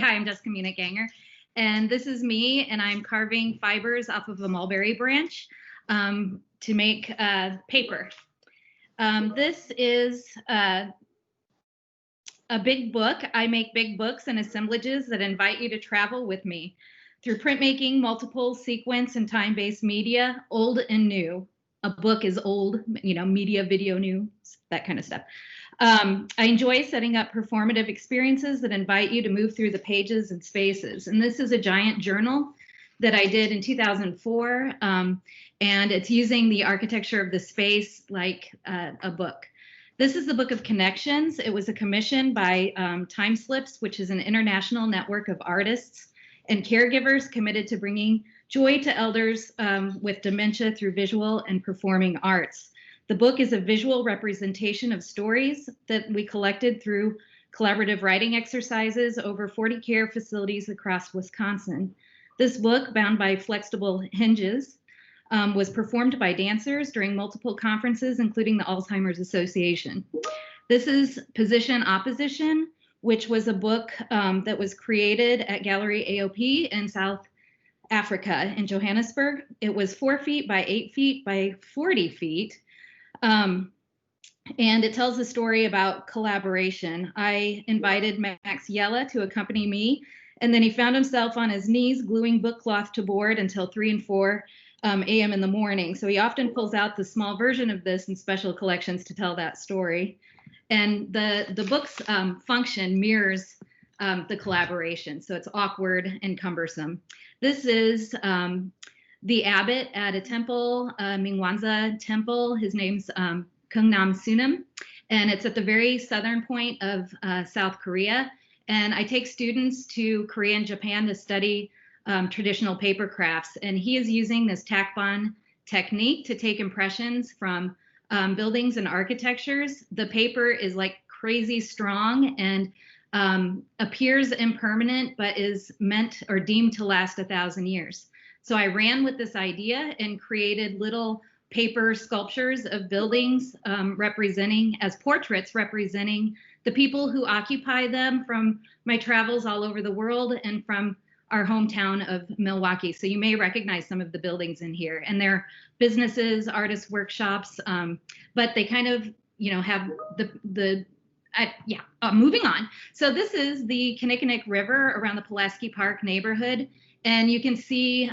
Hi, I'm Jessica Meuninck, and this is me, and I'm carving fibers off of a mulberry branch to make paper. This is a big book. I make big books and assemblages that invite you to travel with me through printmaking, multiple sequence and time-based media, old and new. A book is old, media, video, news, that kind of stuff. I enjoy setting up performative experiences that invite you to move through the pages and spaces. And this is a giant journal that I did in 2004. And it's using the architecture of the space like a book. This is the Book of Connections. It was a commission by Time Slips, which is an international network of artists and caregivers committed to bringing joy to elders with dementia through visual and performing arts. The book is a visual representation of stories that we collected through collaborative writing exercises over 40 care facilities across Wisconsin. This book, bound by flexible hinges, was performed by dancers during multiple conferences, including the Alzheimer's Association. This is Position Opposition, which was a book that was created at Gallery AOP in South Africa in Johannesburg. It was 4 feet by 8 feet by 40 feet. And it tells a story about collaboration. I invited Max Yella to accompany me, and then he found himself on his knees gluing book cloth to board until 3 and 4 a.m. in the morning. So he often pulls out the small version of this in special collections to tell that story. And the book's function mirrors the collaboration, so it's awkward and cumbersome. This is the abbot at a temple, Mingwanza temple. His name's Kungnam Sunam, and it's at the very southern point of South Korea. And I take students to Korea and Japan to study traditional paper crafts, and he is using this takban technique to take impressions from buildings and architectures. The paper is like crazy strong and appears impermanent, but is meant or deemed to last 1,000 years. So I ran with this idea and created little paper sculptures of buildings representing as portraits representing the people who occupy them from my travels all over the world and from our hometown of Milwaukee. So you may recognize some of the buildings in here, and they're businesses, artist workshops, but they kind of, have moving on. So this is the Kanikanik River around the Pulaski Park neighborhood. And you can see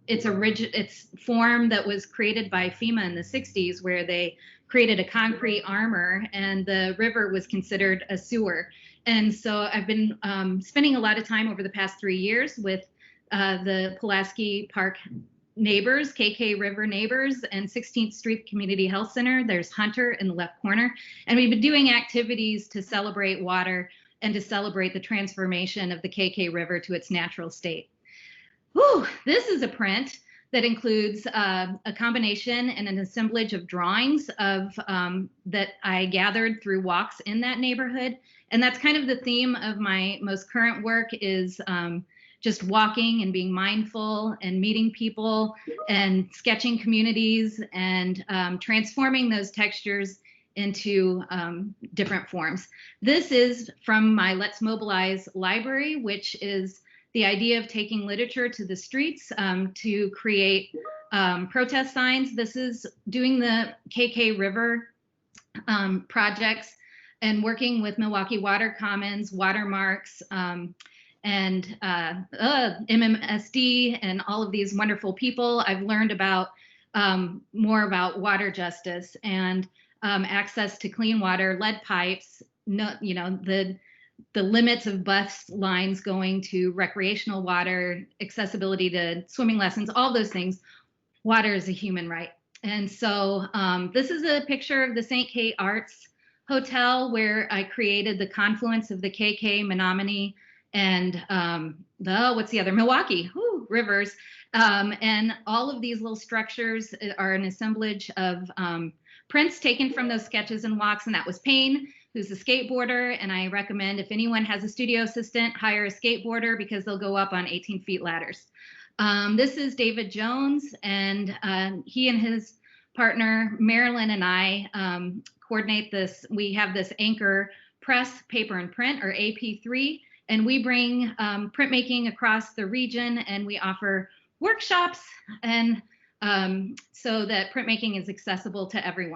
its form that was created by FEMA in the 60s, where they created a concrete armor and the river was considered a sewer. And so I've been spending a lot of time over the past 3 years with the Pulaski Park neighbors, KK River neighbors, and 16th Street Community Health Center. There's Hunter in the left corner. And we've been doing activities to celebrate water and to celebrate the transformation of the KK River to its natural state. Whew, this is a print that includes a combination and an assemblage of drawings of that I gathered through walks in that neighborhood. And that's kind of the theme of my most current work is just walking and being mindful and meeting people and sketching communities and transforming those textures into different forms. This is from my Let's Mobilize library, which is the idea of taking literature to the streets to create protest signs. This is doing the KK River projects and working with Milwaukee Water Commons, Watermarks, and MMSD and all of these wonderful people. I've learned about more about water justice and access to clean water, lead pipes, the limits of bus lines going to recreational water, accessibility to swimming lessons, all those things. Water is a human right. And so this is a picture of the St. Kate Arts Hotel where I created the confluence of the KK, Menominee, and Milwaukee rivers. And all of these little structures are an assemblage of prints taken from those sketches and walks, and that was Payne, who's a skateboarder, and I recommend if anyone has a studio assistant, hire a skateboarder because they'll go up on 18-feet ladders. This is David Jones, and he and his partner, Marilyn, and I coordinate this. We have this Anchor Press Paper and Print, or AP3, And we bring printmaking across the region, and we offer workshops and so that printmaking is accessible to everyone.